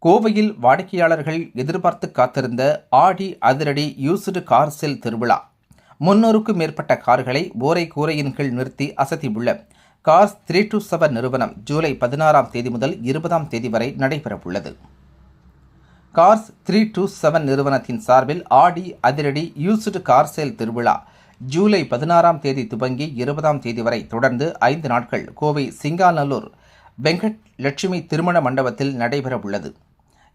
கோவையில் வாடிக்கையாளர்கள் எதிர்பார்த்து காத்திருந்த ஆடி அதிரடி யூஸ்டு கார் சேல் திருவிழா. 300க்கும் மேற்பட்ட கார்களை ஓரை கூரையின் கீழ் நிறுத்தி அசத்தியுள்ள கார்ஸ் 327 நிறுவனம் ஜூலை 16ஆம் தேதி முதல் 20ஆம் தேதி வரை நடைபெறவுள்ளது. கார்ஸ் 327 நிறுவனத்தின் சார்பில் ஆடி அதிரடி யூஸ்டு கார் சேல் திருவிழா ஜூலை 16ஆம் தேதி துவங்கி 20ஆம் தேதி வரை தொடர்ந்து 5 நாட்கள் கோவை சிங்காநல்லூர் வெங்கட் லட்சுமி திருமண மண்டபத்தில் நடைபெறவுள்ளது.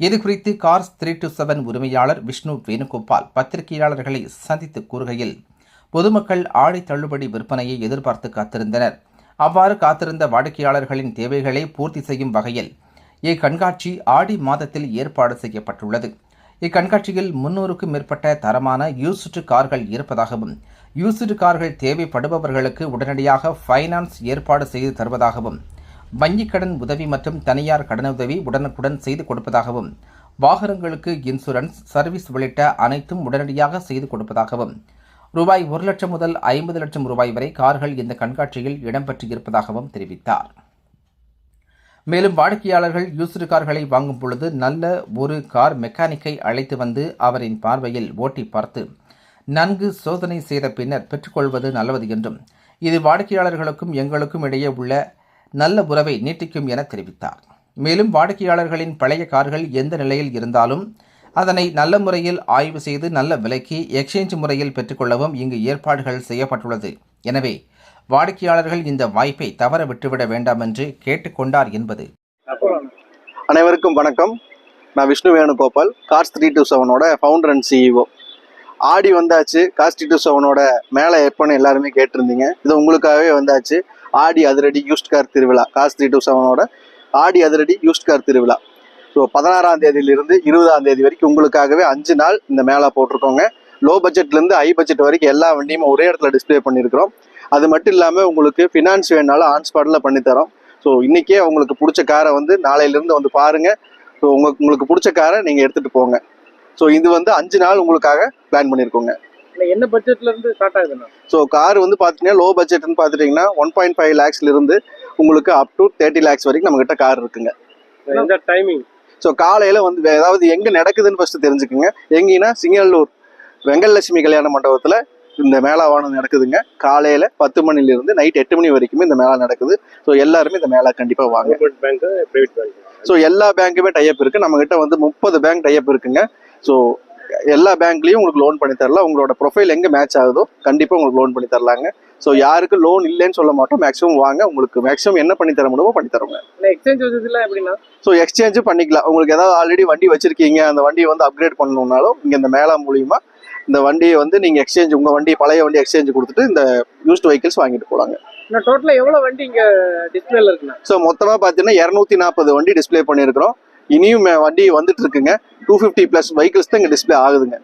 இதுகுறித்து கார்ஸ் 327 உரிமையாளர் விஷ்ணு வேணுகோபால் பத்திரிகையாளர்களை சந்தித்து கூறுகையில், பொதுமக்கள் ஆடை தள்ளுபடி விற்பனையை எதிர்பார்த்து காத்திருந்தனர். அவ்வாறு காத்திருந்த வாடிக்கையாளர்களின் தேவைகளை பூர்த்தி செய்யும் வகையில் இக்கண்காட்சி ஆடி மாதத்தில் ஏற்பாடு செய்யப்பட்டுள்ளது. இக்கண்காட்சியில் 300க்கும் மேற்பட்ட தரமான யூஸ்டு கார்கள் இருப்பதாகவும், யூஸ்டு கார்கள் தேவைப்படுபவர்களுக்கு உடனடியாக ஃபைனான்ஸ் ஏற்பாடு செய்து தருவதாகவும், வங்கிக் கடன் உதவி மற்றும் தனியார் கடனுதவி உடனுக்குடன் செய்து கொடுப்பதாகவும், வாகனங்களுக்கு இன்சூரன்ஸ், சர்வீஸ் உள்ளிட்ட அனைத்தும் உடனடியாக செய்து கொடுப்பதாகவும், ரூபாய் 1 லட்சம் முதல் 50 லட்சம் ரூபாய் வரை கார்கள் இந்த கண்காட்சியில் இடம்பெற்றிருப்பதாகவும் தெரிவித்தார். மேலும் வாடிக்கையாளர்கள் யூஸ்டு கார்களை வாங்கும் பொழுது நல்ல ஒரு கார் மெக்கானிக்கை அழைத்து வந்து அவரின் பார்வையில் ஓட்டி பார்த்து நன்கு சோதனை செய்த பின்னர் பெற்றுக்கொள்வது நல்லது என்றும், இது வாடிக்கையாளர்களுக்கும் எங்களுக்கும் இடையே உள்ள நல்ல உறவை நீட்டிக்கும் என தெரிவித்தார். மேலும் வாடிக்கையாளர்களின் பழைய கார்கள் எந்த நிலையில் இருந்தாலும் அதனை நல்ல முறையில் ஆய்வு செய்து நல்ல விலைக்கு எக்ஸ்சேஞ்ச் முறையில் பெற்றுக்கொள்ளவும் இங்கு ஏற்பாடுகள் செய்யப்பட்டுள்ளது. எனவே வாடிக்கையாளர்கள் இந்த வாய்ப்பை தவற விட்டுவிட வேண்டாம் என்று கேட்டுக்கொண்டார் என்பது. அனைவருக்கும் வணக்கம். நான் விஷ்ணு வேணுகோபால், கார்ஸ் 327ஓட ஃபவுண்டர் அண்ட் சிஇஓ. ஆடி வந்தாச்சு. கார்ஸ் 327ஓட மேலே எப்போன்னு எல்லாருமே கேட்டிருந்தீங்க. இது உங்களுக்காகவே வந்தாச்சு. ஆடி அதிரடி யூஸ்ட் கார் திருவிழா, கார்ஸ் 327ஓட ஆடி அதிரடி யூஸ்ட் கார் திருவிழா. ஸோ 16ஆம் தேதியிலிருந்து 20ஆம் தேதி வரைக்கும் உங்களுக்காகவே 5 நாள் இந்த மேளா போட்டிருக்கோங்க. லோ பட்ஜெட்லேருந்து ஹை பட்ஜெட் வரைக்கும் எல்லா வண்டியும் ஒரே இடத்துல டிஸ்பிளே பண்ணியிருக்கிறோம். அது மட்டும் இல்லாமல் உங்களுக்கு ஃபினான்ஸ் வேணாலும் ஆன் ஸ்பாட்டில் பண்ணித்தரோம். ஸோ இன்றைக்கே உங்களுக்கு பிடிச்ச காரை வந்து நாளையிலேருந்து வந்து பாருங்கள். ஸோ உங்களுக்கு பிடிச்ச காரை நீங்கள் எடுத்துகிட்டு போங்க. ஸோ இது வந்து 5 நாள் உங்களுக்காக பிளான் பண்ணியிருக்கோங்க. என்ன பட்ஜெட்ல இருந்து ஸ்டார்ட் ஆகுதுண்ணா? ஸோ கார் வந்து பார்த்தீங்கன்னா லோ பட்ஜெட்னு பார்த்துட்டிங்கன்னா 1.5 lakhsல இருந்து உங்களுக்கு அப் டு 30 lakhs வரைக்கும் நம்மகிட்ட கார் இருக்குங்க. இந்த டைமிங் ஸோ காலையில் வந்து ஏதாவது எங்கே நடக்குதுன்னு ஃபஸ்ட்டு தெரிஞ்சுக்குங்க. எங்கன்னா சிங்கநல்லூர் வெங்கட்லட்சுமி கல்யாண மண்டபத்தில் இந்த மேளாவானது நடக்குதுங்க. காலையில் 10 மணிலிருந்து நைட் 8 மணி வரைக்குமே இந்த மேளா நடக்குது. ஸோ எல்லாருமே இந்த மேளா கண்டிப்பாக வாங்க. ஸோ எல்லா பேங்க்குமே டைப் இருக்குது. நம்மகிட்ட வந்து 30 பேங்க் டைப் இருக்குங்க. ஸோ எல்லா பேங்க்லேயும் உங்களுக்கு லோன் பண்ணி தரலாம். உங்களோட ப்ரொஃபைல் எங்கே மேட்ச் ஆகுதோ கண்டிப்பாக உங்களுக்கு லோன் பண்ணி தரலாங்க. ஸோ யாருக்கு லோன் இல்லைன்னு சொல்ல மாட்டோம். மேக்ஸிமம் வாங்க, உங்களுக்கு மேக்ஸிமம் என்ன பண்ணி தர முடியுமோ பண்ணி தரோங்க. எக்ஸ்சேஞ்ச் வசதிலாம் எப்படின்னா? ஸோ எக்ஸ்சேஞ்சும் பண்ணிக்கலாம். உங்களுக்கு ஏதாவது ஆல்ரெடி வண்டி வச்சிருக்கீங்க, அந்த வண்டியை வந்து அப்கிரேட் பண்ணணும்னாலும் இங்கே இந்த மேளா மூலியமா இந்த வண்டியை வந்து நீங்கள் எக்ஸ்சேஞ்ச், உங்கள் வண்டி பழைய வண்டி எக்ஸ்சேஞ்ச் கொடுத்துட்டு இந்த யூஸ்டு வெஹிக்கிள்ஸ் வாங்கிட்டு போகலாங்க. டோட்டலாக எவ்வளோ வண்டி இங்கே டிஸ்பிளேல இருக்குண்ணா? ஸோ மொத்தமாக பார்த்தீங்கன்னா 240 வண்டி டிஸ்பிளே பண்ணியிருக்கிறோம். இனியும் வண்டி வந்துட்டு இருக்குங்க. 250+ வெஹிக்கிள்ஸ் தான் இங்கே டிஸ்பிளே ஆகுதுங்க.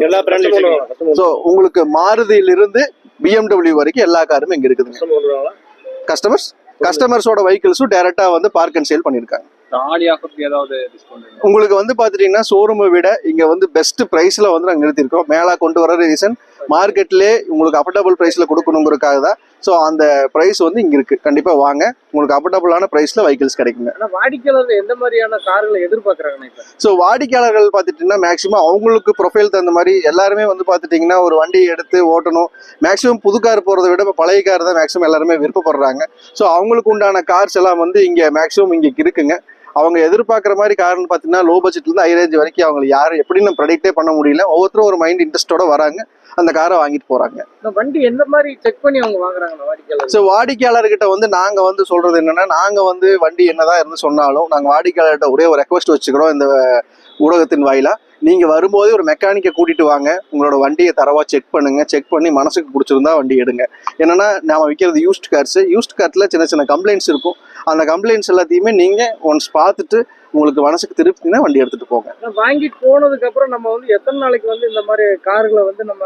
எல்லா பிராண்டும். ஸோ உங்களுக்கு மாருதியிலிருந்து BMW வரைக்கும் எல்லா காருமே இங்கே இருக்குதுங்க. கஸ்டமர்ஸோட வெஹிக்கிள்ஸும் டைரக்டா வந்து பார்க் அண்ட் சேல் பண்ணியிருக்காங்க. உங்களுக்கு வந்து பாத்துட்டீங்கன்னா ஷோரூமை விட இங்க வந்து பெஸ்ட் பிரைஸ்ல வந்து நாங்கள் நிறுத்திருக்கோம். மேலா கொண்டு வர ரீசன் மார்க்கெட்லேயே உங்களுக்கு அஃபோர்டபுள் பிரைஸ்ல கொடுக்கணுங்கிறதுக்காக தான். ஸோ அந்த பிரைஸ் வந்து இங்க இருக்கு. கண்டிப்பா வாங்க, உங்களுக்கு அஃபோர்டபுளான பிரைஸ்ல வெஹிக்கிள்ஸ் கிடைக்குங்க. வாடிக்கையாளர்கள் எந்த மாதிரியான கார்களை எதிர்பார்க்கறாங்க? ஸோ வாடிக்கையாளர்கள் பார்த்துட்டீங்கன்னா மேக்ஸிமம் அவங்களுக்கு ப்ரொஃபைல் தகுந்த மாதிரி எல்லாருமே வந்து பார்த்துட்டிங்கன்னா ஒரு வண்டி எடுத்து ஓட்டணும். மேக்ஸிமம் புது கார் போகிறத விட இப்போ பழைய கார் தான் மேக்ஸிமம் எல்லாருமே விருப்பப்படுறாங்க. ஸோ அவங்களுக்கு உண்டான கார்ஸ் எல்லாம் வந்து இங்கே மேக்ஸிமம் இங்கே இருக்குங்க. அவங்க எதிர்பார்க்குற மாதிரி கார்னு பார்த்தீங்கன்னா லோ பட்ஜெட்லேருந்து ஹை ரேஞ்ச் வரைக்கும் அவங்க யாரும் எப்படி நம்ம ப்ரெடிக்டே பண்ண முடியல. ஒவ்வொருத்தரும் ஒரு மைண்ட் இன்ட்ரெஸ்டோட வராங்க, அந்த காரை வாங்கிட்டு போறாங்க. வண்டி எந்த மாதிரி செக் பண்ணி அவங்க வாங்குறாங்க வாடிக்கையாளர்? ஸோ வாடிக்கையாளர்கிட்ட வந்து நாங்கள் வந்து சொல்றது என்னன்னா, நாங்கள் வந்து வண்டி என்னதான் இருந்து சொன்னாலும் நாங்கள் வாடிக்கையாளர்கிட்ட ஒரே ஒரு ரெக்வஸ்ட் வச்சுக்கிறோம். இந்த ஊடகத்தின் வாயிலா நீங்க வரும்போதே ஒரு மெக்கானிக்கை கூட்டிட்டு வாங்க, உங்களோட வண்டியை தரவா செக் பண்ணுங்க. செக் பண்ணி மனசுக்கு பிடிச்சிருந்தா வண்டி எடுங்க. என்னன்னா நாம விற்கிறது யூஸ்ட் கார்ஸ். யூஸ்ட் கார்ஸ்ல சின்ன சின்ன கம்ப்ளைண்ட்ஸ் இருக்கும். அந்த கம்ப்ளைண்ட்ஸ் எல்லாத்தையுமே நீங்க ஒன்ஸ் பார்த்துட்டு உங்களுக்கு மனசுக்கு திருப்தினா வண்டி எடுத்துட்டு போங்க. வாங்கிட்டு போனதுக்கு அப்புறம் நம்ம வந்து எத்தனை நாளைக்கு வந்து இந்த மாதிரி கார்களை வந்து நம்ம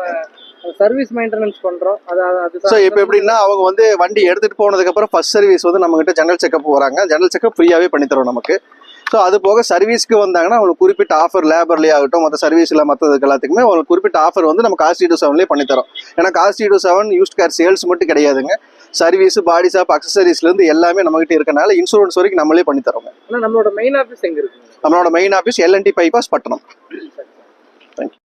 சர்வீஸ் மெயின்டெனன்ஸ் பண்றோம்? ஸோ இப்போ எப்படின்னா அவங்க வந்து வண்டி எடுத்துட்டு போனதுக்கு அப்புறம் ஃபர்ஸ்ட் சர்வீஸ் வந்து நம்ம கிட்ட ஜெனரல் செக்அப் வராங்க. ஜெனரல் செக்அப் ஃப்ரீயாவே பண்ணி தரோம் நமக்கு. ஸோ அது போக சர்வீஸ்க்கு வந்தாங்கன்னா அவங்களுக்கு குறிப்பிட்ட ஆஃபர் லேபர்லேயே ஆகட்டும், மற்ற சர்வீஸில் மற்றதுக்கு எல்லாத்துக்குமே அவங்களுக்கு குறிப்பிட்ட ஆஃபர் வந்து நம்ம கார் T27 பண்ணித்தரோம். ஏன்னா car T27 used car sales மட்டும் கிடையாதுங்க, சர்வீஸ், பாடி ஷாப், அக்சசரிஸ்லேருந்து எல்லாமே நம்மகிட்ட இருக்கனால இன்சூரன்ஸ் வரைக்கும் நம்மளே பண்ணித்தரோங்க. ஆனா நம்மளோட மெயின் ஆஃபீஸ் எங்க இருக்கு? நம்மளோட மெயின் ஆஃபீஸ் LNT பைபாஸ் பட்டணம். தேங்க்யூ.